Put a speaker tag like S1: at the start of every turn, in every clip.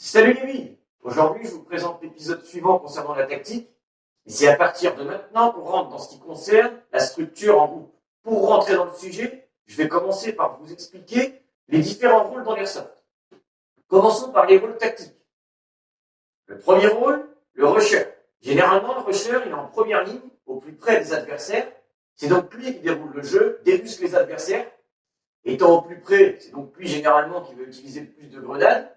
S1: Salut les billes! Aujourd'hui, je vous présente l'épisode suivant concernant la tactique. Et c'est à partir de maintenant qu'on rentre dans ce qui concerne la structure en groupe. Pour rentrer dans le sujet, je vais commencer par vous expliquer les différents rôles dans l'airsoft. Commençons par les rôles tactiques. Le premier rôle, le rusher. Généralement, le rusher, il est en première ligne, au plus près des adversaires. C'est donc lui qui déroule le jeu, débusque les adversaires. Étant au plus près, c'est donc lui généralement qui va utiliser le plus de grenades.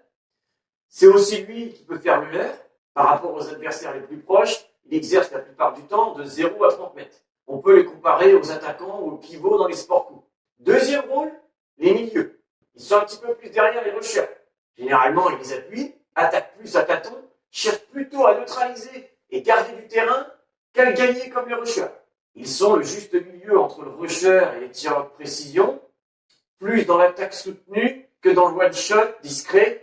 S1: C'est aussi lui qui peut faire le leurre. Par rapport aux adversaires les plus proches, il exerce la plupart du temps de 0 à 30 mètres. On peut les comparer aux attaquants ou aux pivots dans les sports co. Deuxième rôle, les milieux. Ils sont un petit peu plus derrière les rushers. Généralement, ils les appuient, attaquent plus à tâtons, cherchent plutôt à neutraliser et garder du terrain qu'à le gagner comme les rushers. Ils sont le juste milieu entre le rusher et les tireurs de précision, plus dans l'attaque soutenue que dans le one-shot discret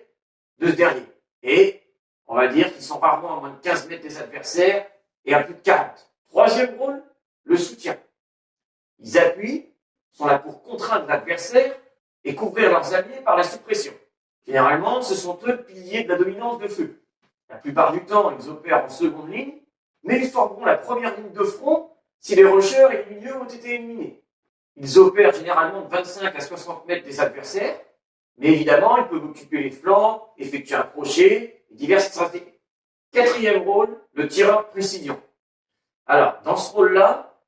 S1: de ce dernier. Et on va dire qu'ils sont rarement à moins de 15 mètres des adversaires et à plus de 40. Troisième rôle, le soutien. Ils appuient, sont là pour contraindre l'adversaire et couvrir leurs alliés par la suppression. Généralement, ce sont eux le pilier de la dominance de feu. La plupart du temps, ils opèrent en seconde ligne, mais ils formeront la première ligne de front si les rushers et les milieux ont été éliminés. Ils opèrent généralement de 25 à 60 mètres des adversaires, mais évidemment, ils peuvent occuper les flancs, effectuer un crochet et diverses stratégies. Quatrième rôle, le tireur de précision. Alors, dans ce rôle-là,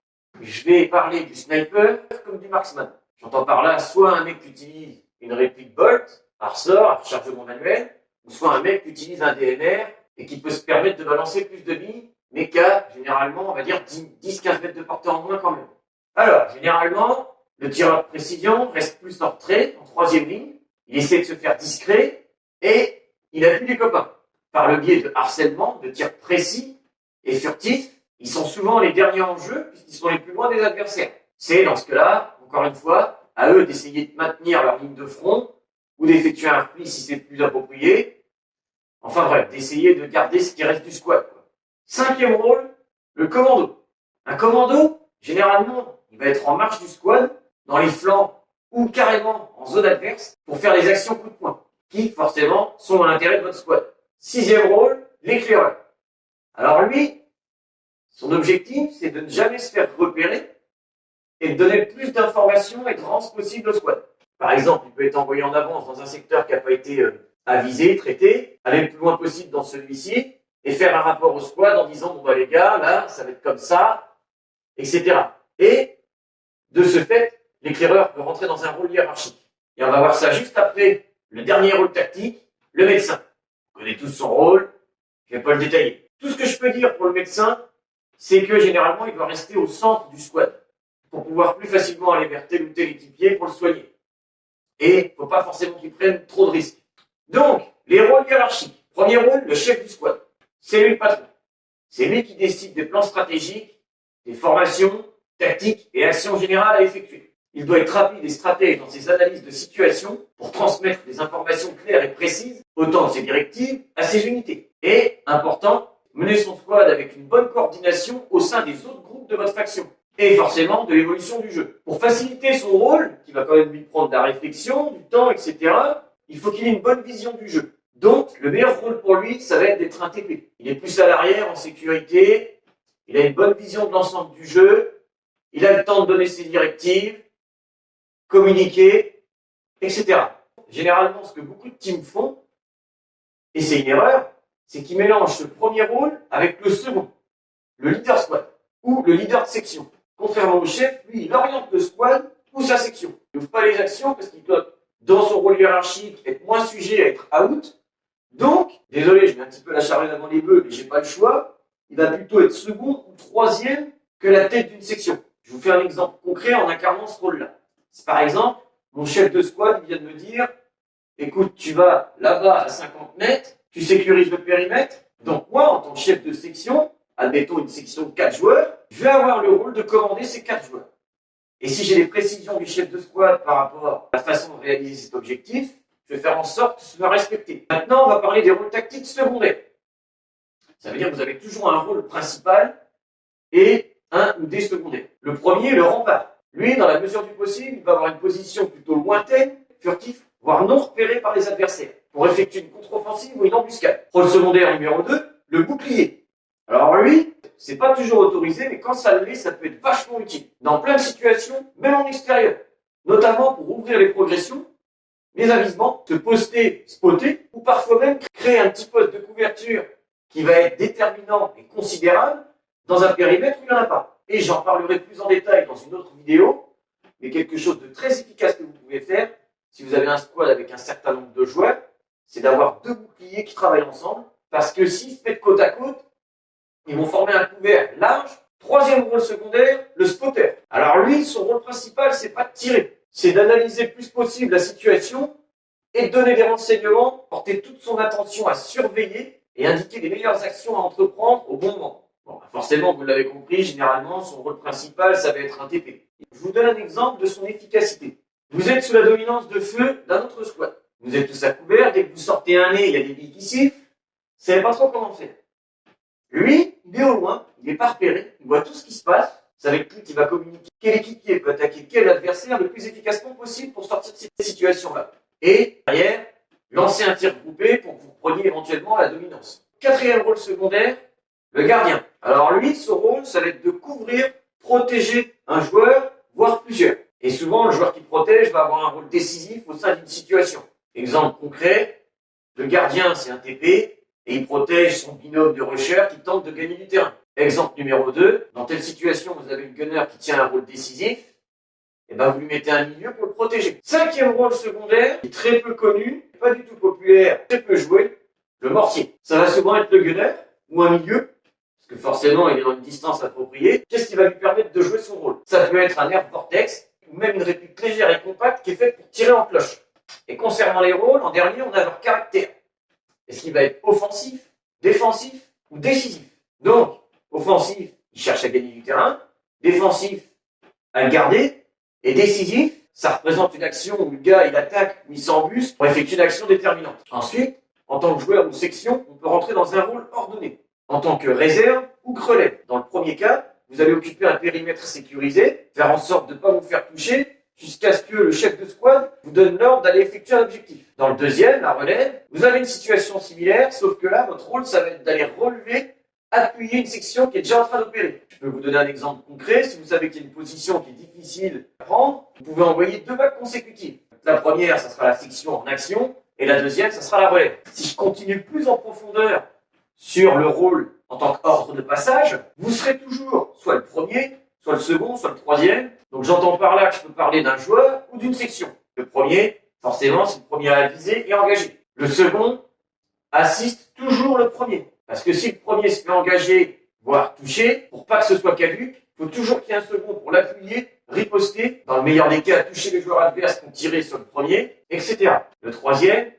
S1: je vais parler du sniper comme du marksman. J'entends par là soit un mec qui utilise une réplique Bolt, un ressort, un rechargement manuel, ou soit un mec qui utilise un DMR et qui peut se permettre de balancer plus de billes, mais qui a généralement, on va dire, 10-15 mètres de portée en moins quand même. Alors, généralement, le tireur de précision reste plus en retrait, en troisième ligne. Il essaie de se faire discret et il appuie les copains. Par le biais de harcèlement, de tirs précis et furtifs, ils sont souvent les derniers en jeu puisqu'ils sont les plus loin des adversaires. C'est dans ce cas-là, encore une fois, à eux d'essayer de maintenir leur ligne de front ou d'effectuer un repli si c'est plus approprié. Enfin bref, d'essayer de garder ce qui reste du squad. Cinquième rôle, le commando. Un commando, généralement, il va être en marche du squad, dans les flancs ou carrément en zone adverse pour faire les actions coup de poing, qui forcément sont dans l'intérêt de votre squad. Sixième rôle, l'éclaireur. Alors lui, son objectif, c'est de ne jamais se faire repérer et de donner le plus d'informations et de rances possible au squad. Par exemple, il peut être envoyé en avance dans un secteur qui n'a pas été avisé, traité, aller le plus loin possible dans celui-ci et faire un rapport au squad en disant « Bon bah les gars, là, ça va être comme ça », etc. Et de ce fait, l'éclaireur peut rentrer dans un rôle hiérarchique. Et on va voir ça juste après le dernier rôle tactique, le médecin. Vous connaissez tous son rôle, je ne vais pas le détailler. Tout ce que je peux dire pour le médecin, c'est que généralement, il doit rester au centre du squad pour pouvoir plus facilement aller vers tel ou tel équipier pour le soigner. Et il ne faut pas forcément qu'il prenne trop de risques. Donc, les rôles hiérarchiques. Premier rôle, le chef du squad. C'est lui le patron. C'est lui qui décide des plans stratégiques, des formations, tactiques et actions générales à effectuer. Il doit être rapide et stratège dans ses analyses de situation pour transmettre des informations claires et précises, autant de ses directives à ses unités. Et, important, mener son squad avec une bonne coordination au sein des autres groupes de votre faction. Et forcément de l'évolution du jeu. Pour faciliter son rôle, qui va quand même lui prendre de la réflexion, du temps, etc., il faut qu'il ait une bonne vision du jeu. Donc, le meilleur rôle pour lui, ça va être d'être un TP. Il est plus à l'arrière, en sécurité, il a une bonne vision de l'ensemble du jeu, il a le temps de donner ses directives, communiquer, etc. Généralement, ce que beaucoup de teams font, et c'est une erreur, c'est qu'ils mélangent ce premier rôle avec le second, le leader squad, ou le leader de section. Contrairement au chef, lui, il oriente le squad ou sa section. Il n'ouvre pas les actions parce qu'il doit, dans son rôle hiérarchique, être moins sujet à être out. Donc, désolé, je mets un petit peu la charrue avant les bœufs, mais j'ai pas le choix. Il va plutôt être second ou troisième que la tête d'une section. Je vous fais un exemple concret en incarnant ce rôle-là. C'est par exemple, mon chef de squad vient de me dire « Écoute, tu vas là-bas à 50 mètres, tu sécurises le périmètre. Donc moi, en tant que chef de section, admettons une section de 4 joueurs, je vais avoir le rôle de commander ces 4 joueurs. Et si j'ai les précisions du chef de squad par rapport à la façon de réaliser cet objectif, je vais faire en sorte que ce soit respecté. Maintenant, on va parler des rôles tactiques secondaires. Ça veut dire que vous avez toujours un rôle principal et un ou des secondaires. Le premier, le rempart. Lui, dans la mesure du possible, il va avoir une position plutôt lointaine, furtif, voire non repérée par les adversaires. pour effectuer une contre-offensive ou une embuscade. Rôle secondaire numéro 2, le bouclier. Alors lui, c'est pas toujours autorisé, mais quand ça l'est, ça peut être vachement utile. Dans plein de situations, même en extérieur. Notamment pour ouvrir les progressions, les avisements, se poster, spotter, ou parfois même créer un petit poste de couverture qui va être déterminant et considérable dans un périmètre où il n'y en a pas. Et j'en parlerai plus en détail dans une autre vidéo, mais quelque chose de très efficace que vous pouvez faire, si vous avez un squad avec un certain nombre de joueurs, c'est d'avoir deux boucliers qui travaillent ensemble, parce que s'ils se mettent côte à côte, ils vont former un couvert large. Troisième rôle secondaire, le spotter. Alors lui, son rôle principal, c'est pas de tirer, c'est d'analyser le plus possible la situation et de donner des renseignements, porter toute son attention à surveiller et indiquer les meilleures actions à entreprendre au bon moment. Bon, forcément, vous l'avez compris, généralement, son rôle principal, ça va être un TP. Je vous donne un exemple de son efficacité. Vous êtes sous la dominance de feu d'un autre squad. Vous êtes tous à couvert, dès que vous sortez un nez, il y a des billes qui sifflent. Vous savez pas trop comment faire. Lui, il est au loin, il est pas repéré, il voit tout ce qui se passe. C'est avec lui qu'il va communiquer quel équipier peut attaquer quel adversaire le plus efficacement possible pour sortir de cette situation-là. Et derrière, lancer un tir groupé pour que vous preniez éventuellement la dominance. Quatrième rôle secondaire, le gardien. Alors lui, son rôle, ça va être de couvrir, protéger un joueur, voire plusieurs. Et souvent, le joueur qui protège va avoir un rôle décisif au sein d'une situation. Exemple concret, le gardien, c'est un TP, et il protège son binôme de rusher qui tente de gagner du terrain. Exemple numéro 2, dans telle situation, vous avez le gunner qui tient un rôle décisif, et ben vous lui mettez un milieu pour le protéger. Cinquième rôle secondaire, qui est très peu connu, pas du tout populaire, très peu joué, le mortier. Ça va souvent être le gunner, ou un milieu, parce que forcément il est dans une distance appropriée. Qu'est-ce qui va lui permettre de jouer son rôle? Ça peut être un air vortex, ou même une réplique légère et compacte qui est faite pour tirer en cloche. Et concernant les rôles, en dernier, on a leur caractère. Est-ce qu'il va être offensif, défensif ou décisif? Donc, offensif, il cherche à gagner du terrain. Défensif, à le garder. Et décisif, ça représente une action où le gars, il attaque ou il s'embusque pour effectuer une action déterminante. Ensuite, en tant que joueur ou section, on peut rentrer dans un rôle ordonné. En tant que réserve ou que relève. Dans le premier cas, vous allez occuper un périmètre sécurisé, faire en sorte de ne pas vous faire toucher, jusqu'à ce que le chef de squad vous donne l'ordre d'aller effectuer un objectif. Dans le deuxième, la relève, vous avez une situation similaire, sauf que là, votre rôle, ça va être d'aller relever, appuyer une section qui est déjà en train d'opérer. Je peux vous donner un exemple concret. Si vous savez qu'il y a une position qui est difficile à prendre, vous pouvez envoyer deux vagues consécutives. La première, ça sera la section en action, et la deuxième, ça sera la relève. Si je continue plus en profondeur sur le rôle en tant qu'ordre de passage, vous serez toujours soit le premier, soit le second, soit le troisième. Donc j'entends par là que je peux parler d'un joueur ou d'une section. Le premier, forcément, c'est le premier à viser et engager. Le second assiste toujours le premier. Parce que si le premier se fait engager, voire toucher, pour pas que ce soit caduc, il faut toujours qu'il y ait un second pour l'appuyer, riposter, dans le meilleur des cas, toucher les joueurs adverses qui ont tiré sur le premier, etc. Le troisième,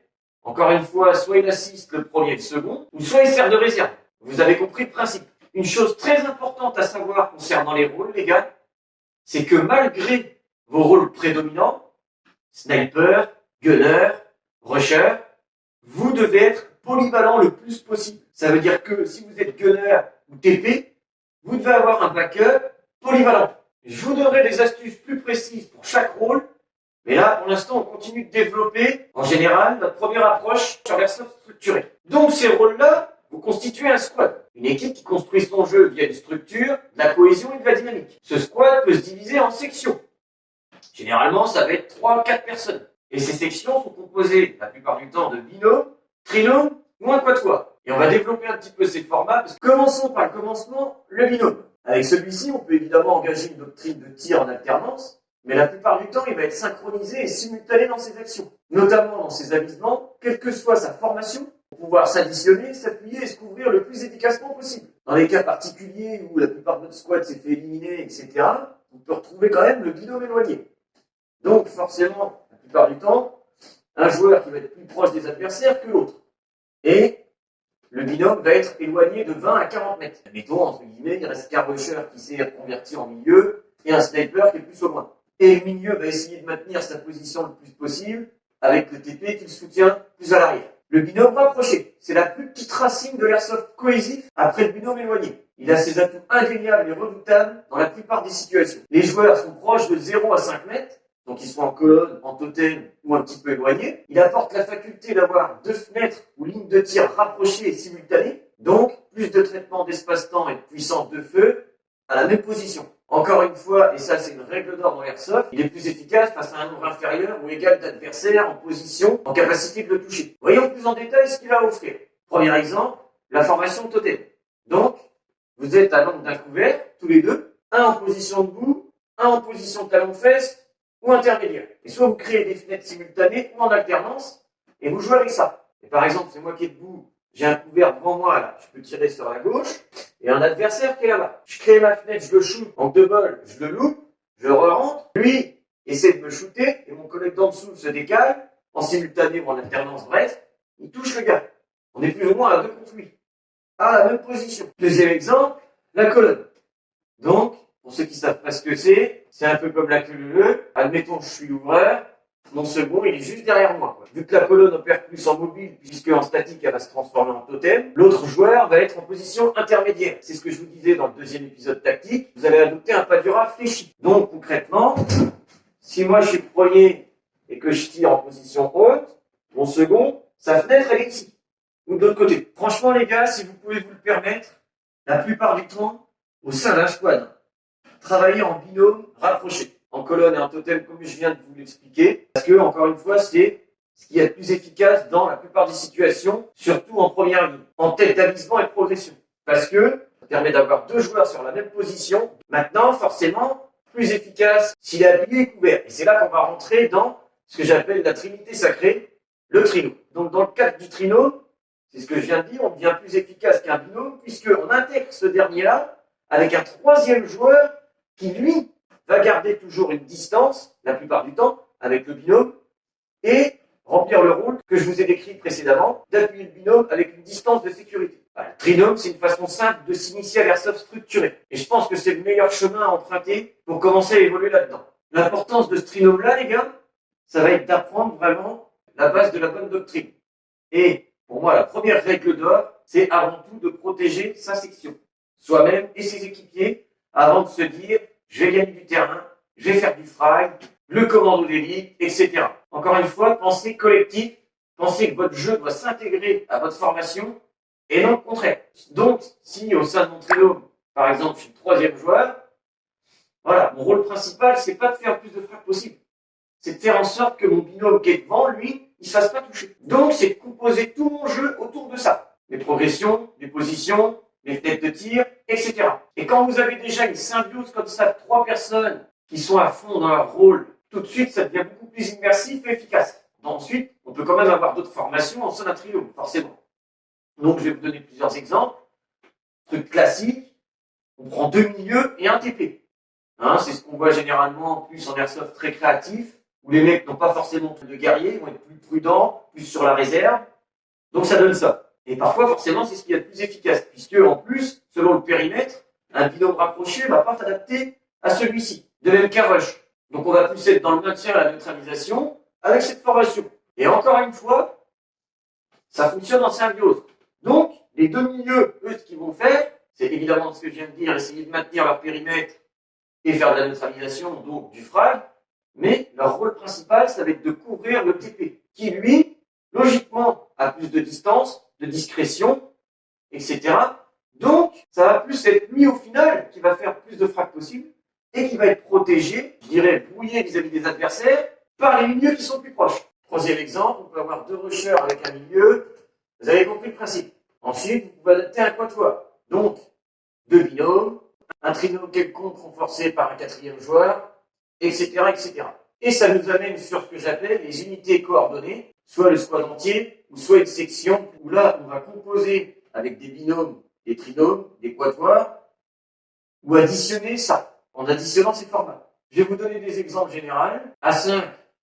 S1: encore une fois, soit il assiste le premier et le second, ou soit il sert de réserve. Vous avez compris le principe. Une chose très importante à savoir concernant les rôles, les gars, c'est que malgré vos rôles prédominants, sniper, gunner, rusher, vous devez être polyvalent le plus possible. Ça veut dire que si vous êtes gunner ou TP, vous devez avoir un backup polyvalent. Je vous donnerai des astuces plus précises pour chaque rôle, mais là, pour l'instant, on continue de développer, en général, notre première approche sur l'airsoft structuré. Donc, ces rôles-là, vous constituez un squad. Une équipe qui construit son jeu via une structure, de la cohésion et de la dynamique. Ce squad peut se diviser en sections. Généralement, ça va être 3 ou 4 personnes. Et ces sections sont composées, la plupart du temps, de binômes, trinômes ou un quatuor. Et on va développer un petit peu ces formats, parce que commençons par le commencement, le binôme. Avec celui-ci, on peut évidemment engager une doctrine de tir en alternance, mais la plupart du temps, il va être synchronisé et simultané dans ses actions, notamment dans ses avisements, quelle que soit sa formation, pour pouvoir s'additionner, s'appuyer et se couvrir le plus efficacement possible. Dans les cas particuliers où la plupart de notre squad s'est fait éliminer, etc., on peut retrouver quand même le binôme éloigné. Donc forcément, la plupart du temps, un joueur qui va être plus proche des adversaires que l'autre. Et le binôme va être éloigné de 20 à 40 mètres. Mettons, entre guillemets, il reste qu'un rusher qui s'est reconverti en milieu et un sniper qui est plus au loin. Et le milieu va essayer de maintenir sa position le plus possible avec le TP qui le soutient plus à l'arrière. Le binôme rapproché, c'est la plus petite racine de l'airsoft cohésif après le binôme éloigné. Il a ses atouts indéniables et redoutables dans la plupart des situations. Les joueurs sont proches de 0 à 5 mètres donc qu'ils soient en colonne, en totem ou un petit peu éloignés. Il apporte la faculté d'avoir 2 fenêtres ou lignes de tir rapprochées et simultanées, donc plus de traitement d'espace-temps et de puissance de feu à la même position. Encore une fois, et ça c'est une règle d'or dans l'airsoft, il est plus efficace face à un nombre inférieur ou égal d'adversaires en position, en capacité de le toucher. Voyons plus en détail ce qu'il a à offrir. Premier exemple, la formation totem. Donc, vous êtes à l'angle d'un couvert, tous les deux, un en position debout, un en position talon-fesse ou intermédiaire. Et soit vous créez des fenêtres simultanées ou en alternance, et vous jouez avec ça. Et par exemple, c'est moi qui est debout, j'ai un couvert devant moi, là, je peux tirer sur la gauche, et un adversaire qui est là-bas. Je crée ma fenêtre, je le shoot, en 2 balles, je le loupe, je le re-rentre, lui essaie de me shooter, et mon collègue d'en dessous se décale, en simultané ou en alternance, bref, il touche le gars. On est plus ou moins à 2 contre lui, à la même position. Deuxième exemple, la colonne. Donc, pour ceux qui savent pas ce que c'est un peu comme la queue. Admettons que je suis l'ouvreur, mon second, il est juste derrière moi. Vu que la colonne opère plus en mobile, puisque en statique, elle va se transformer en totem, l'autre joueur va être en position intermédiaire. C'est ce que je vous disais dans le deuxième épisode tactique. Vous allez adopter un pas dur fléchi. Donc, concrètement, si moi je suis premier et que je tire en position haute, mon second, sa fenêtre, elle est ici. Ou de l'autre côté. Franchement, les gars, si vous pouvez vous le permettre, la plupart du temps, au sein d'un squad, travailler en binôme rapproché, en colonne et en totem, comme je viens de vous l'expliquer, parce que, encore une fois, c'est ce qui est le plus efficace dans la plupart des situations, surtout en première ligne, en tête d'avisement et de progression. Parce que ça permet d'avoir 2 joueurs sur la même position. Maintenant, forcément, plus efficace s'il est appuyé et couvert. Et c'est là qu'on va rentrer dans ce que j'appelle la trinité sacrée, le trino. Donc, dans le cadre du trino, c'est ce que je viens de dire, on devient plus efficace qu'un binôme, puisqu'on intègre ce dernier-là avec un 3e joueur qui, lui, va garder toujours une distance, la plupart du temps, avec le binôme, et remplir le rôle que je vous ai décrit précédemment, d'appuyer le binôme avec une distance de sécurité. Le trinôme, c'est une façon simple de s'initier à l'airsoft structuré. Et je pense que c'est le meilleur chemin à emprunter pour commencer à évoluer là-dedans. L'importance de ce trinôme-là, les gars, ça va être d'apprendre vraiment la base de la bonne doctrine. Et pour moi, la première règle d'or, c'est avant tout de protéger sa section, soi-même et ses équipiers, avant de se dire « je vais gagner du terrain, je vais faire du frag, le commando d'élite, etc. » Encore une fois, pensez collectif, pensez que votre jeu doit s'intégrer à votre formation et non le contraire. Donc, si au sein de mon trio, par exemple, je suis le 3e joueur, voilà, mon rôle principal, c'est pas de faire le plus de frags possible. C'est de faire en sorte que mon binôme qui est devant, lui, il ne se fasse pas toucher. Donc, c'est de composer tout mon jeu autour de ça. Les progressions, les positions, les fenêtres de tir, etc. Et quand vous avez déjà une symbiose comme ça de 3 personnes qui sont à fond dans leur rôle, tout de suite, ça devient beaucoup plus immersif et efficace. Ensuite, on peut quand même avoir d'autres formations en sein d'un trio, forcément. Donc, je vais vous donner plusieurs exemples. Truc classique, on prend 2 milieux et un TP. C'est ce qu'on voit généralement en plus en airsoft très créatif, où les mecs n'ont pas forcément de guerriers, ils vont être plus prudents, plus sur la réserve. Donc, ça donne ça. Et parfois, forcément, c'est ce qui est le plus efficace, puisque, en plus, selon le périmètre, un binôme rapproché ne va pas s'adapter à celui-ci, de même qu'un rush. Donc, on va plus être dans le maintien et la neutralisation avec cette formation. Et encore une fois, ça fonctionne en symbiose. Donc, les 2 milieux, eux, ce qu'ils vont faire, c'est évidemment ce que je viens de dire, essayer de maintenir leur périmètre et faire de la neutralisation, donc du frag, mais leur rôle principal, ça va être de couvrir le TP, qui, lui, logiquement, a plus de distance, de discrétion, etc. Donc, ça va plus être lui, au final, qui va faire plus de frags possible, et qui va être protégé, je dirais brouillé vis-à-vis des adversaires, par les milieux qui sont plus proches. 3e exemple, on peut avoir 2 rushers avec un milieu. Vous avez compris le principe. Ensuite, vous pouvez adapter un quatuor. Donc, 2 binômes, un trinôme quelconque renforcé par un 4e joueur, etc., etc. Et ça nous amène sur ce que j'appelle les unités coordonnées, soit le squad entier, ou soit une section où là, on va composer avec des binômes, des trinômes, des quatuors, ou additionner ça, en additionnant ces formats. Je vais vous donner des exemples généraux. À 5,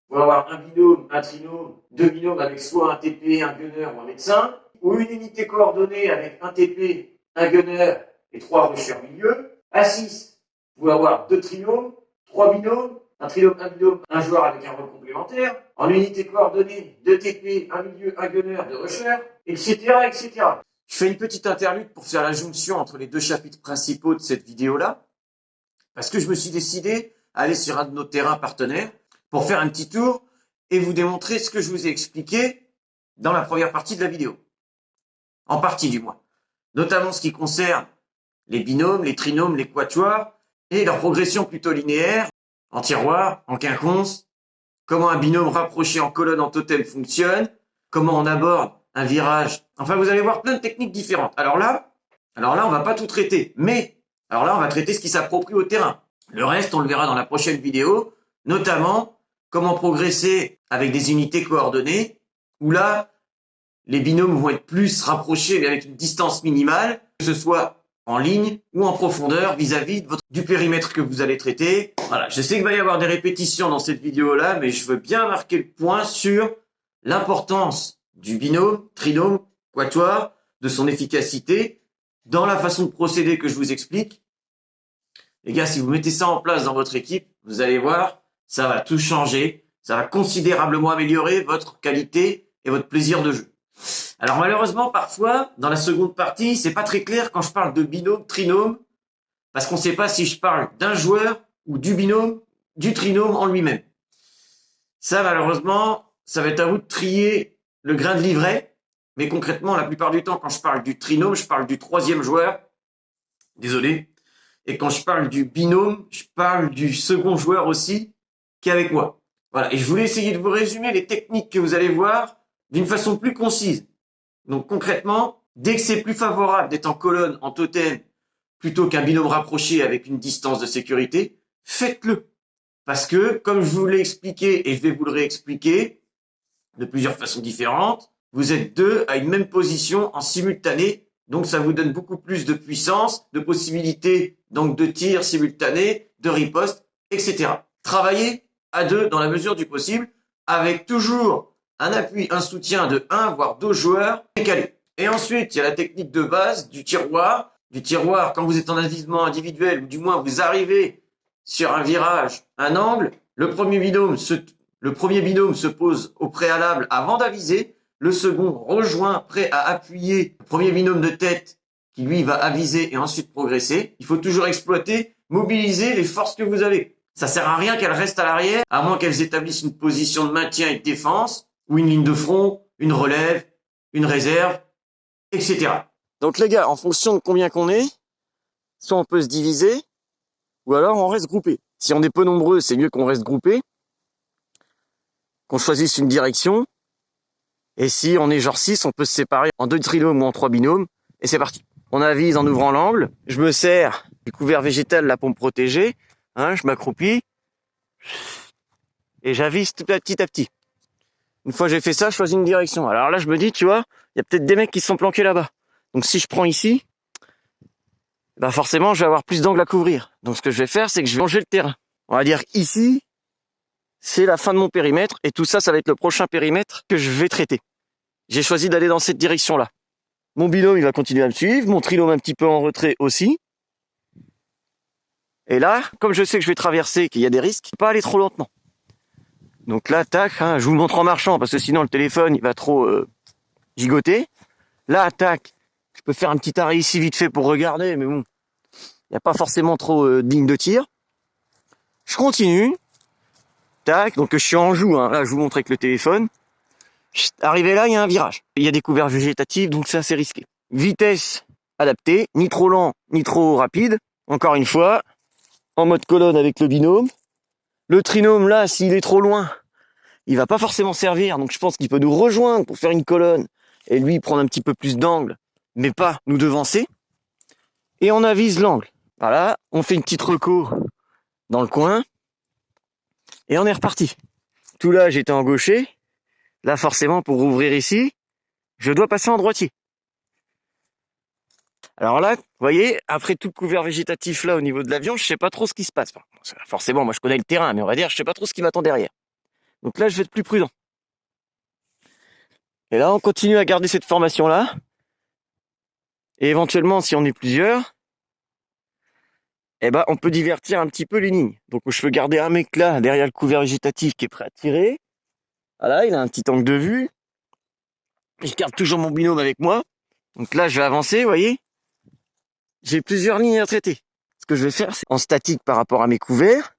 S1: on va avoir un binôme, un trinôme, 2 binômes avec soit un TP, un gunner ou un médecin, ou une unité coordonnée avec un TP, un gunner et 3 rushers milieu. À 6, vous pouvez avoir 2 trinômes, 3 binômes, un trinôme, un binôme, un joueur avec un rôle complémentaire. En unité coordonnée, 2 TP, un milieu, un gunner, 2 rushers, etc., etc. Je fais une petite interlude pour faire la jonction entre les 2 chapitres principaux de cette vidéo-là, parce que je me suis décidé à aller sur un de nos terrains partenaires pour faire un petit tour et vous démontrer ce que je vous ai expliqué dans la première partie de la vidéo. En partie du moins. Notamment ce qui concerne les binômes, les trinômes, les quatuors et leur progression plutôt linéaire, en tiroir, en quinconce, comment un binôme rapproché en colonne en totem fonctionne, comment on aborde un virage. Enfin, vous allez voir plein de techniques différentes. Alors là, on va pas tout traiter. Mais, alors là, on va traiter ce qui s'approprie au terrain. Le reste, on le verra dans la prochaine vidéo, notamment comment progresser avec des unités coordonnées, où là, les binômes vont être plus rapprochés, mais avec une distance minimale, que ce soit en ligne ou en profondeur vis-à-vis du périmètre que vous allez traiter. Voilà, je sais qu'il va y avoir des répétitions dans cette vidéo-là, mais je veux bien marquer le point sur l'importance du binôme, trinôme, quatuor, de son efficacité, dans la façon de procéder que je vous explique. Les gars, si vous mettez ça en place dans votre équipe, vous allez voir, ça va tout changer, ça va considérablement améliorer votre qualité et votre plaisir de jeu. Alors malheureusement, parfois, dans la seconde partie, c'est pas très clair quand je parle de binôme, trinôme, parce qu'on sait pas si je parle d'un joueur ou du binôme, du trinôme en lui-même. Ça, malheureusement, ça va être à vous de trier le grain de livret, mais concrètement, la plupart du temps, quand je parle du trinôme, je parle du troisième joueur. Désolé. Et quand je parle du binôme, je parle du second joueur aussi, qui est avec moi. Voilà. Et je voulais essayer de vous résumer les techniques que vous allez voir d'une façon plus concise. Donc concrètement, dès que c'est plus favorable d'être en colonne, en totem, plutôt qu'un binôme rapproché avec une distance de sécurité, faites-le. Parce que, comme je vous l'ai expliqué et je vais vous le réexpliquer de plusieurs façons différentes, vous êtes deux à une même position en simultané, donc ça vous donne beaucoup plus de puissance, de possibilités donc de tir simultané, de riposte, etc. Travaillez à deux dans la mesure du possible, avec toujours un appui, un soutien de 1 voire 2 joueurs décalés. Et ensuite, il y a la technique de base du tiroir. Du tiroir, quand vous êtes en avisement individuel, ou du moins vous arrivez sur un virage, un angle, le premier binôme se pose au préalable avant d'aviser, le second rejoint prêt à appuyer le premier binôme de tête qui lui va aviser et ensuite progresser. Il faut toujours exploiter, mobiliser les forces que vous avez. Ça sert à rien qu'elles restent à l'arrière, à moins qu'elles établissent une position de maintien et de défense, ou une ligne de front, une relève, une réserve, etc. Donc les gars, en fonction de combien qu'on est, soit on peut se diviser, ou alors on reste groupé. Si on est peu nombreux, c'est mieux qu'on reste groupé, qu'on choisisse une direction, et si on est genre 6, on peut se séparer en 2 trinômes ou en 3 binômes, et c'est parti. On avise en ouvrant l'angle, je me sers du couvert végétal là pour me protéger, je m'accroupis, et j'avise petit à petit. Une fois que j'ai fait ça, je choisis une direction. Alors là, je me dis, tu vois, il y a peut-être des mecs qui se sont planqués là-bas. Donc si je prends ici, bah forcément, je vais avoir plus d'angle à couvrir. Donc ce que je vais faire, c'est que je vais longer le terrain. On va dire ici, c'est la fin de mon périmètre. Et tout ça, ça va être le prochain périmètre que je vais traiter. J'ai choisi d'aller dans cette direction-là. Mon binôme, il va continuer à me suivre. Mon trinôme un petit peu en retrait aussi. Et là, comme je sais que je vais traverser, qu'il y a des risques, je ne peux pas aller trop lentement. Donc là, tac, je vous le montre en marchant, parce que sinon le téléphone, il va trop gigoter. Là, tac, je peux faire un petit arrêt ici vite fait pour regarder, mais bon, il n'y a pas forcément trop de ligne de tir. Je continue. Tac, donc je suis en joue, là je vous montre avec le téléphone. Arrivé là, il y a un virage. Il y a des couverts végétatifs, donc c'est assez risqué. Vitesse adaptée, ni trop lent, ni trop rapide. Encore une fois, en mode colonne avec le binôme. Le trinôme, là, s'il est trop loin, il va pas forcément servir. Donc je pense qu'il peut nous rejoindre pour faire une colonne et lui prendre un petit peu plus d'angle, mais pas nous devancer. Et on avise l'angle. Voilà, on fait une petite reco dans le coin et on est reparti. Tout là, j'étais en gaucher. Là, forcément, pour ouvrir ici, je dois passer en droitier. Alors là, vous voyez, après tout le couvert végétatif là au niveau de l'avion, je sais pas trop ce qui se passe. Enfin, forcément, moi je connais le terrain, mais on va dire, je sais pas trop ce qui m'attend derrière. Donc là, je vais être plus prudent. Et là, on continue à garder cette formation là. Et éventuellement, si on est plusieurs, on peut divertir un petit peu les lignes. Donc je peux garder un mec là, derrière le couvert végétatif qui est prêt à tirer. Voilà, il a un petit angle de vue. Je garde toujours mon binôme avec moi. Donc là, je vais avancer, vous voyez. J'ai plusieurs lignes à traiter. Ce que je vais faire, c'est en statique par rapport à mes couverts,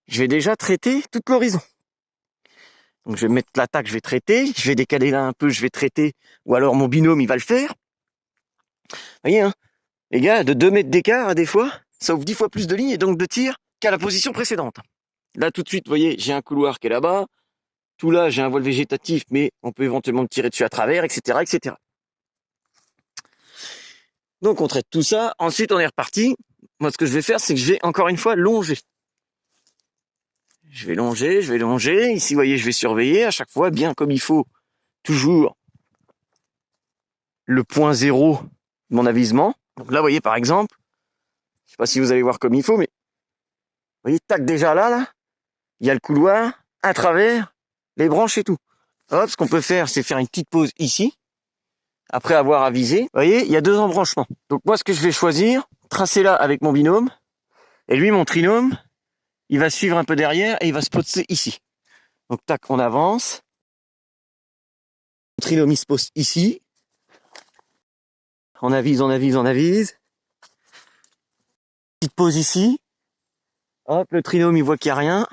S1: je vais déjà traiter toute l'horizon.
S2: Donc je vais mettre l'attaque, je vais traiter, je vais décaler là un peu, je vais traiter, ou alors mon binôme il va le faire. Vous voyez, hein, les gars, de 2 mètres d'écart, des fois, ça ouvre 10 fois plus de lignes et donc de tir qu'à la position précédente. Là, tout de suite, vous voyez, j'ai un couloir qui est là-bas. Tout là, j'ai un voile végétatif, mais on peut éventuellement me tirer dessus à travers, etc., etc. Donc, on traite tout ça. Ensuite, on est reparti. Moi, ce que je vais faire, c'est que je vais, encore une fois, longer. Je vais longer. Ici, vous voyez, je vais surveiller à chaque fois, bien comme il faut. Toujours le point zéro de mon avisement. Donc là, vous voyez, par exemple, je sais pas si vous allez voir comme il faut, mais vous voyez, tac, déjà là, il y a le couloir, à travers, les branches et tout. Hop, ce qu'on peut faire, c'est faire une petite pause ici, après avoir avisé. Vous voyez, il y a 2 embranchements. Donc moi, ce que je vais choisir, tracer là avec mon binôme, et lui, mon trinôme, il va suivre un peu derrière et il va se poser ici. Donc tac, on avance. Mon trinôme, il se pose ici. On avise. Petite pause ici. Hop, le trinôme, il voit qu'il n'y a rien.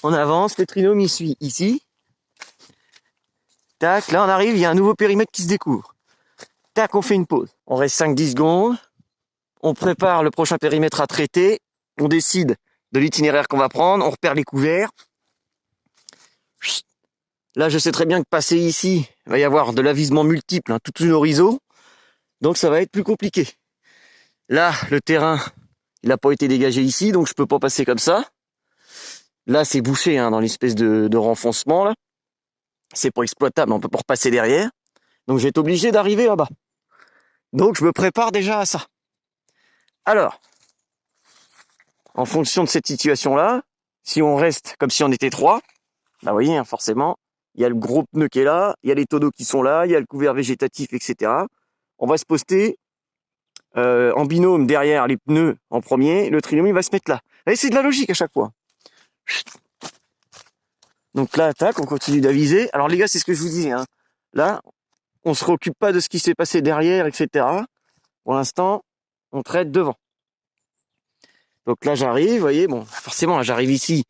S2: On avance, le trinôme, il suit ici. Tac, là on arrive, il y a un nouveau périmètre qui se découvre. Tac, on fait une pause. On reste 5-10 secondes. On prépare le prochain périmètre à traiter. On décide de l'itinéraire qu'on va prendre. On repère les couverts. Là, je sais très bien que passer ici, il va y avoir de l'avisement multiple, hein, toute une horizon. Donc ça va être plus compliqué. Là, le terrain, il n'a pas été dégagé ici, donc je peux pas passer comme ça. Là, c'est bouché hein, dans l'espèce de renfoncement. Là, c'est pas exploitable, on peut pas repasser derrière. Donc je vais être obligé d'arriver là-bas. Donc je me prépare déjà à ça. Alors, en fonction de cette situation-là, si on reste comme si on était 3, bah vous voyez, hein, forcément, il y a le gros pneu qui est là, il y a les tonneaux qui sont là, il y a le couvert végétatif, etc. On va se poster en binôme derrière les pneus en premier, le trinôme il va se mettre là. Et c'est de la logique à chaque fois. Donc là, tac, on continue d'aviser. Alors les gars, c'est ce que je vous disais. Hein. Là, on se préoccupe pas de ce qui s'est passé derrière, etc. Pour l'instant, on traite devant. Donc là, j'arrive, vous voyez, bon, forcément, j'arrive ici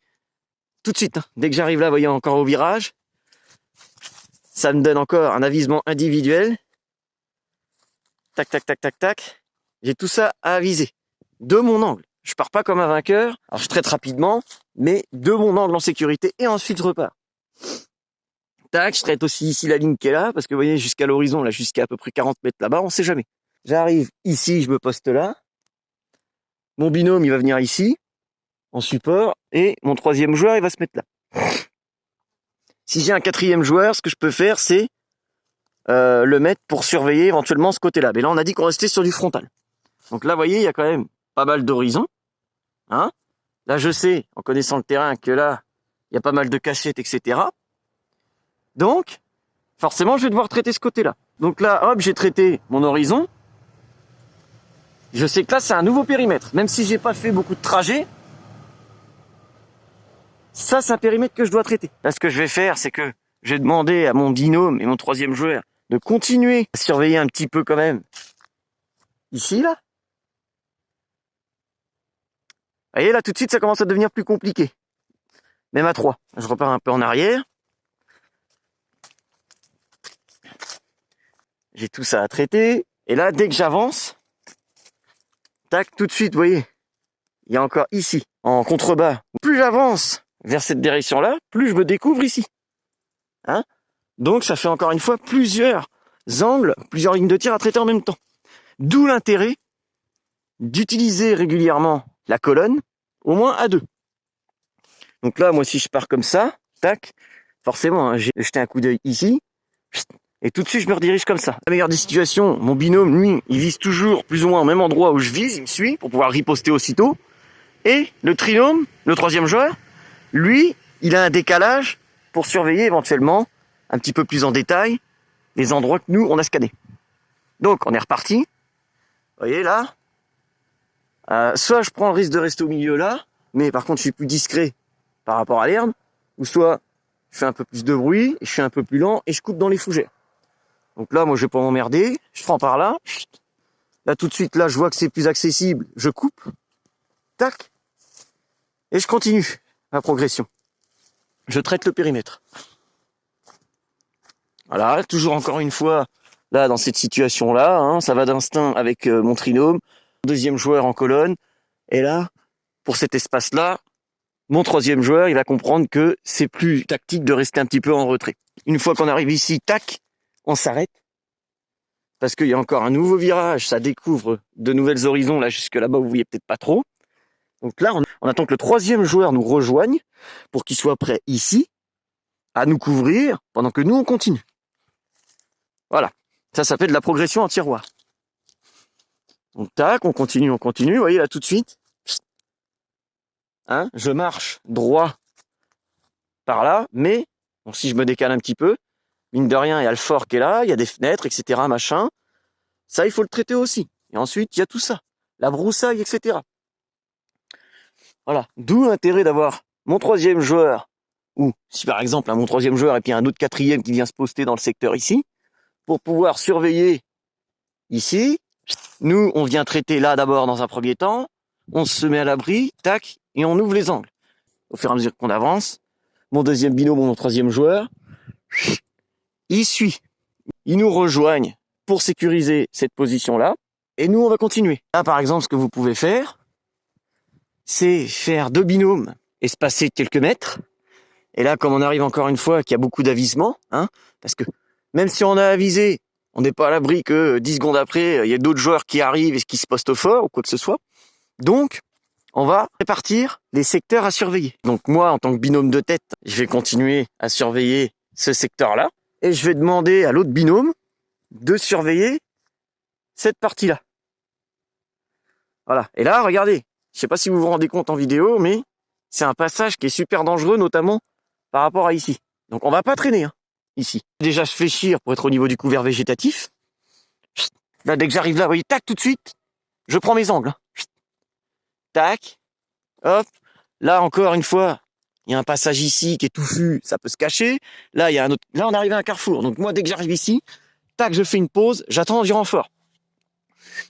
S2: tout de suite. Hein. Dès que j'arrive là, vous voyez, encore au virage, ça me donne encore un avisement individuel. Tac, tac, tac, tac, tac. J'ai tout ça à aviser. De mon angle. Je pars pas comme un vainqueur. Alors, je traite rapidement, mais de mon angle en sécurité et ensuite je repars. Tac, je traite aussi ici la ligne qui est là, parce que vous voyez, jusqu'à l'horizon, là, jusqu'à à peu près 40 mètres là-bas, on sait jamais. J'arrive ici, je me poste là. Mon binôme, il va venir ici, en support, et mon 3e joueur, il va se mettre là. Si j'ai un 4e joueur, ce que je peux faire, c'est le mettre pour surveiller éventuellement ce côté-là. Mais là, on a dit qu'on restait sur du frontal. Donc là, vous voyez, il y a quand même pas mal d'horizons. Hein, là, je sais, en connaissant le terrain, que là, il y a pas mal de cachettes, etc. Donc, forcément, je vais devoir traiter ce côté-là. Donc là, hop, j'ai traité mon horizon. Je sais que là, c'est un nouveau périmètre. Même si j'ai pas fait beaucoup de trajets, ça, c'est un périmètre que je dois traiter. Là, ce que je vais faire, c'est que je vais demander à mon binôme et mon 3e joueur de continuer à surveiller un petit peu quand même. Ici, là. Vous voyez, là, tout de suite, ça commence à devenir plus compliqué. Même à 3. Je repars un peu en arrière. J'ai tout ça à traiter. Et là, dès que j'avance, tac, tout de suite, vous voyez, il y a encore ici, en contrebas. Plus j'avance vers cette direction-là, plus je me découvre ici. Hein, donc, ça fait encore une fois plusieurs angles, plusieurs lignes de tir à traiter en même temps. D'où l'intérêt d'utiliser régulièrement la colonne, au moins à 2. Donc là, moi, si je pars comme ça, tac, forcément, hein, j'ai jeté un coup d'œil ici, et tout de suite, je me redirige comme ça. La meilleure des situations, mon binôme, lui, il vise toujours plus ou moins au même endroit où je vise, il me suit, pour pouvoir riposter aussitôt. Et le trinôme, le 3e joueur, lui, il a un décalage pour surveiller éventuellement, un petit peu plus en détail, les endroits que nous, on a scannés. Donc, on est reparti. Vous voyez, là, soit je prends le risque de rester au milieu là, mais par contre, je suis plus discret par rapport à l'herbe, ou soit je fais un peu plus de bruit, je suis un peu plus lent, et je coupe dans les fougères. Donc là, moi, je vais pas m'emmerder, je prends par là. Là, tout de suite, là, je vois que c'est plus accessible, je coupe. Tac. Et je continue ma progression. je traite le périmètre. Voilà, toujours encore une fois, là, dans cette situation-là, hein, ça va d'instinct avec mon trinôme, deuxième joueur en colonne, et là, pour cet espace-là, mon troisième joueur, il va comprendre que c'est plus tactique de rester un petit peu en retrait. Une fois qu'on arrive ici, tac, on s'arrête, parce qu'il y a encore un nouveau virage, ça découvre de nouvelles horizons, là, jusque là-bas, vous voyez peut-être pas trop. Donc là, on attend que le troisième joueur nous rejoigne, pour qu'il soit prêt ici, à nous couvrir, pendant que nous, on continue. Voilà, ça fait de la progression en tiroir. Donc tac, on continue, vous voyez là tout de suite. Hein, je marche droit par là, mais bon, si je me décale un petit peu, mine de rien, il y a le fort qui est là, il y a des fenêtres, etc. machin. Ça, il faut le traiter aussi. Et ensuite, il y a tout ça, la broussaille, etc. Voilà, d'où l'intérêt d'avoir mon troisième joueur, ou si par exemple mon troisième joueur et puis un autre quatrième qui vient se poster dans le secteur ici, pour pouvoir surveiller ici. Nous, on vient traiter là d'abord dans un premier temps, on se met à l'abri, tac, et on ouvre les angles. Au fur et à mesure qu'on avance, mon deuxième binôme, mon troisième joueur, il suit. Ils nous rejoignent pour sécuriser cette position-là, et nous, on va continuer. Là, par exemple, ce que vous pouvez faire, c'est faire deux binômes espacés de quelques mètres. Et là, comme on arrive encore une fois qu'il y a beaucoup d'avisement, hein, parce que même si on a avisé, on n'est pas à l'abri que 10 secondes après, il y a d'autres joueurs qui arrivent et qui se postent au fort ou quoi que ce soit. Donc, on va répartir les secteurs à surveiller. Donc moi, en tant que binôme de tête, je vais continuer à surveiller ce secteur-là. Et je vais demander à l'autre binôme de surveiller cette partie-là. Voilà. Et là, regardez. Je sais pas si vous vous rendez compte en vidéo, mais c'est un passage qui est super dangereux, notamment par rapport à ici. Donc on va pas traîner, hein, ici. Déjà se fléchir pour être au niveau du couvert végétatif. Là, dès que j'arrive là, vous voyez, tac, tout de suite, je prends mes angles. Tac, hop. Là, encore une fois, il y a un passage ici qui est touffu, ça peut se cacher. Là, il y a un autre. Là, on arrive à un carrefour. Donc moi, dès que j'arrive ici, tac, je fais une pause, j'attends du renfort.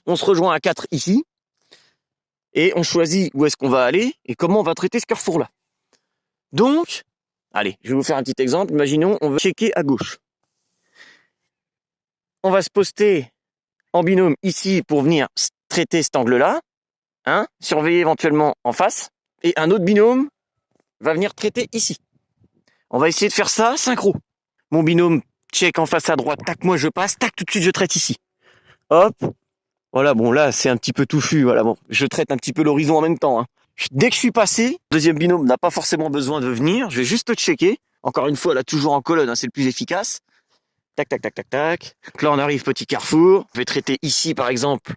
S2: On se rejoint à 4 ici. Et on choisit où est-ce qu'on va aller et comment on va traiter ce carrefour-là. Donc, allez, je vais vous faire un petit exemple. Imaginons, on va checker à gauche. On va se poster en binôme ici pour venir traiter cet angle-là, hein, surveiller éventuellement en face, et un autre binôme va venir traiter ici. On va essayer de faire ça synchro. Mon binôme check en face à droite, tac, moi je passe, tac, tout de suite je traite ici. Hop. Voilà, bon là c'est un petit peu touffu, voilà, bon, je traite un petit peu l'horizon en même temps. Hein. Dès que je suis passé, le deuxième binôme n'a pas forcément besoin de venir, je vais juste checker. Encore une fois, là toujours en colonne, hein, c'est le plus efficace. Tac, tac, tac, tac, tac. Donc là on arrive, petit carrefour. Je vais traiter ici par exemple,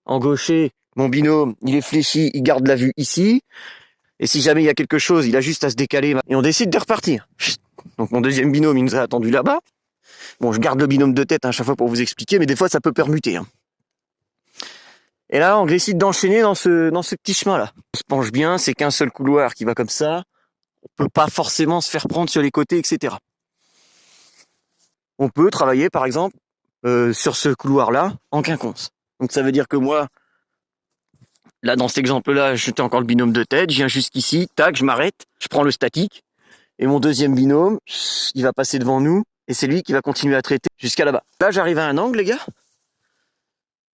S2: en gaucher, mon binôme, il est fléchi, il garde la vue ici. Et si jamais il y a quelque chose, il a juste à se décaler et on décide de repartir. Donc mon deuxième binôme, il nous a attendu là-bas. Bon, je garde le binôme de tête à chaque fois pour vous expliquer, mais des fois ça peut permuter. Hein. Et là, on décide d'enchaîner dans ce petit chemin-là. On se penche bien, c'est qu'un seul couloir qui va comme ça. On peut pas forcément se faire prendre sur les côtés, etc. On peut travailler, par exemple, sur ce couloir-là, en quinconce. Donc ça veut dire que moi, là, dans cet exemple-là, j'étais encore le binôme de tête, je viens jusqu'ici, tac, je m'arrête, je prends le statique, et mon deuxième binôme, il va passer devant nous, et c'est lui qui va continuer à traiter jusqu'à là-bas. Là, j'arrive à un angle, les gars.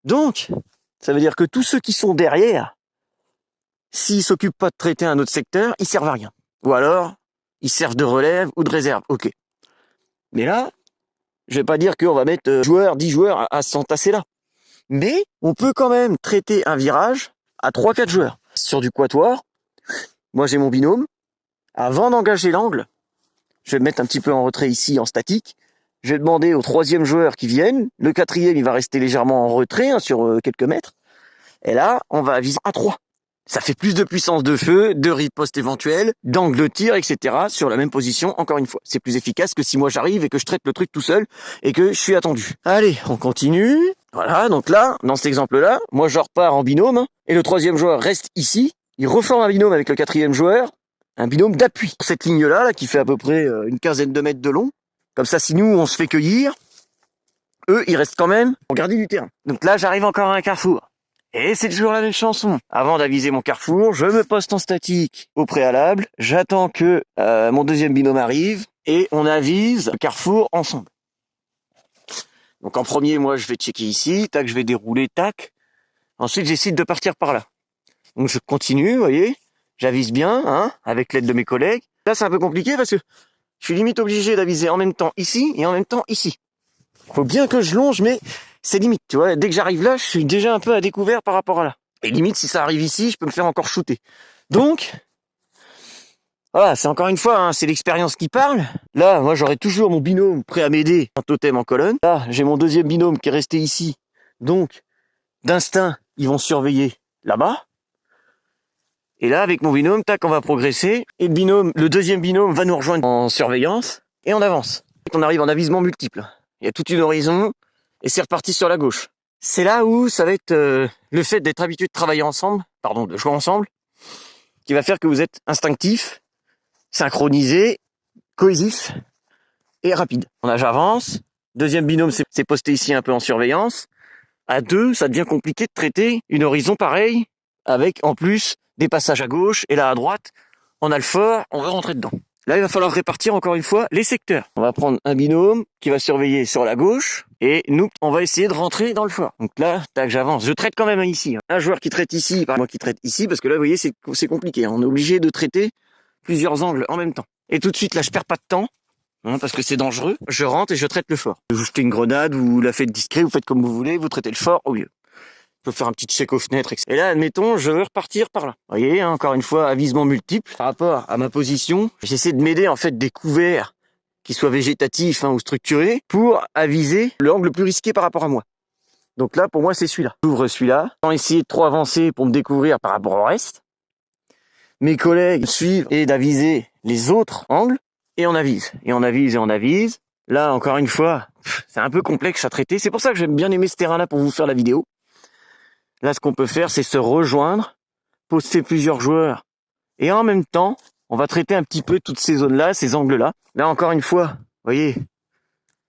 S2: Donc, ça veut dire que tous ceux qui sont derrière, s'ils s'occupent pas de traiter un autre secteur, ils servent à rien. Ou alors, ils servent de relève ou de réserve. Ok. Mais là, je vais pas dire qu'on va mettre 10 joueurs à s'entasser là. Mais on peut quand même traiter un virage à 3-4 joueurs. Sur du quatuor, moi j'ai mon binôme. Avant d'engager l'angle, je vais me mettre un petit peu en retrait ici, en statique. Je vais demander au troisième joueur qui vienne. Le quatrième, il va rester légèrement en retrait, hein, sur quelques mètres. Et là, on va viser à 3. Ça fait plus de puissance de feu, de riposte éventuelle, d'angle de tir, etc. sur la même position, encore une fois. C'est plus efficace que si moi j'arrive et que je traite le truc tout seul et que je suis attendu. Allez, on continue. Voilà, donc là, dans cet exemple-là, moi je repars en binôme, hein, et le troisième joueur reste ici. Il reforme un binôme avec le quatrième joueur, un binôme d'appui. Cette ligne-là, là, qui fait à peu près une quinzaine de mètres de long. Comme ça, si nous, on se fait cueillir, eux, ils restent quand même pour garder du terrain. Donc là, j'arrive encore à un carrefour. Et c'est toujours la même chanson. Avant d'aviser mon carrefour, je me poste en statique au préalable, j'attends que mon deuxième binôme arrive, et on avise le carrefour ensemble. Donc en premier, moi je vais checker ici, tac, je vais dérouler, tac. Ensuite, j'essaie de partir par là. Donc je continue, vous voyez, j'avise bien, hein, avec l'aide de mes collègues. Là, c'est un peu compliqué parce que je suis limite obligé d'aviser en même temps ici et en même temps ici. Faut bien que je longe, mais c'est limite, tu vois. Dès que j'arrive là, je suis déjà un peu à découvert par rapport à là. Et limite, si ça arrive ici, je peux me faire encore shooter. Donc, voilà, c'est encore une fois, hein, c'est l'expérience qui parle. Là, moi, j'aurai toujours mon binôme prêt à m'aider en totem en colonne. Là, j'ai mon deuxième binôme qui est resté ici. Donc, d'instinct, ils vont surveiller là-bas. Et là, avec mon binôme, tac, on va progresser. Et le deuxième binôme va nous rejoindre en surveillance. Et on avance. On arrive en avisement multiple. Il y a toute une horizon. Et c'est reparti sur la gauche. C'est là où ça va être le fait d'être habitué de travailler ensemble, de jouer ensemble, qui va faire que vous êtes instinctif, synchronisé, cohésif et rapide. J'avance. Deuxième binôme s'est posté ici un peu en surveillance. À deux, ça devient compliqué de traiter une horizon pareille, avec en plus des passages à gauche, et là à droite, on a le fort, on va rentrer dedans. Là, il va falloir répartir encore une fois les secteurs. On va prendre un binôme qui va surveiller sur la gauche, et nous, on va essayer de rentrer dans le fort. Donc là, tac, j'avance. Je traite quand même ici. Un joueur qui traite ici, moi qui traite ici, parce que là, vous voyez, c'est compliqué. On est obligé de traiter plusieurs angles en même temps. Et tout de suite, là, je perds pas de temps, hein, parce que c'est dangereux. Je rentre et je traite le fort. Vous jetez une grenade, vous la faites discret, vous faites comme vous voulez, vous traitez le fort au mieux. Je peux faire un petit check aux fenêtres, etc. Et là, admettons, je veux repartir par là. Vous voyez, hein, encore une fois, avisement multiple. Par rapport à ma position, j'essaie de m'aider en fait des couverts qui soient végétatifs, hein, ou structurés pour aviser l'angle le plus risqué par rapport à moi. Donc là, pour moi, c'est celui-là. J'ouvre celui-là, sans essayer de trop avancer pour me découvrir par rapport au reste. Mes collègues suivent et d'aviser les autres angles, et on avise. Et on avise et on avise. Là, encore une fois, c'est un peu complexe à traiter. C'est pour ça que j'aime bien aimer ce terrain-là pour vous faire la vidéo. Là, ce qu'on peut faire, c'est se rejoindre, poster plusieurs joueurs. Et en même temps, on va traiter un petit peu toutes ces zones-là, ces angles-là. Là, encore une fois, vous voyez,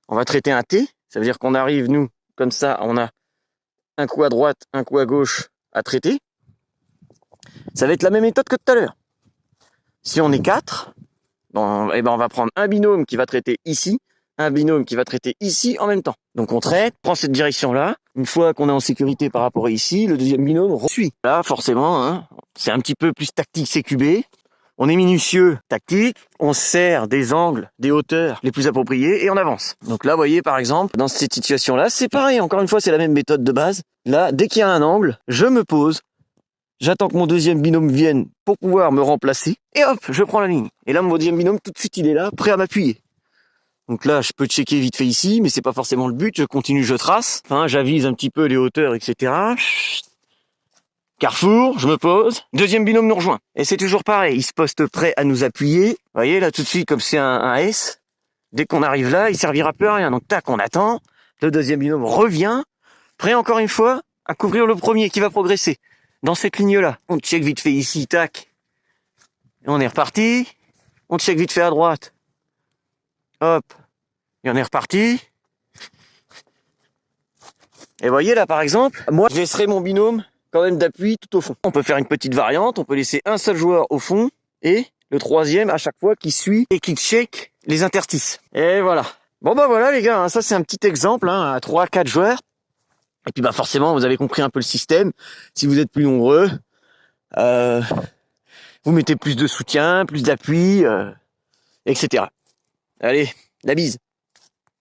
S2: on va traiter un T. Ça veut dire qu'on arrive, nous, comme ça, on a un coup à droite, un coup à gauche à traiter. Ça va être la même méthode que tout à l'heure. Si on est 4, on va prendre un binôme qui va traiter ici, un binôme qui va traiter ici en même temps. Donc on traite, prend cette direction-là. Une fois qu'on est en sécurité par rapport à ici, le deuxième binôme suit. Là, forcément, hein, c'est un petit peu plus tactique CQB. On est minutieux, tactique. On sert des angles, des hauteurs les plus appropriées et on avance. Donc là, vous voyez, par exemple, dans cette situation-là, c'est pareil. Encore une fois, c'est la même méthode de base. Là, dès qu'il y a un angle, je me pose. J'attends que mon deuxième binôme vienne pour pouvoir me remplacer. Et hop, je prends la ligne. Et là, mon deuxième binôme, tout de suite, il est là, prêt à m'appuyer. Donc là, je peux checker vite fait ici, mais c'est pas forcément le but. Je continue, je trace. Hein, j'avise un petit peu les hauteurs, etc. Carrefour, je me pose. Deuxième binôme nous rejoint. Et c'est toujours pareil. Il se poste prêt à nous appuyer. Vous voyez, là, tout de suite, comme c'est un S, dès qu'on arrive là, il servira plus à rien. Donc tac, on attend. Le deuxième binôme revient. Prêt encore une fois à couvrir le premier qui va progresser. Dans cette ligne-là. On check vite fait ici, tac. Et on est reparti. On check vite fait à droite. Hop. Et on est reparti. Et voyez là par exemple, moi je laisserai mon binôme quand même d'appui tout au fond. On peut faire une petite variante, on peut laisser un seul joueur au fond et le troisième à chaque fois qui suit et qui check les interstices. Et voilà. Bon bah voilà les gars, hein, ça c'est un petit exemple hein, à 3-4 joueurs. Et puis bah forcément vous avez compris un peu le système. Si vous êtes plus nombreux, vous mettez plus de soutien, plus d'appui, etc. Allez, la bise.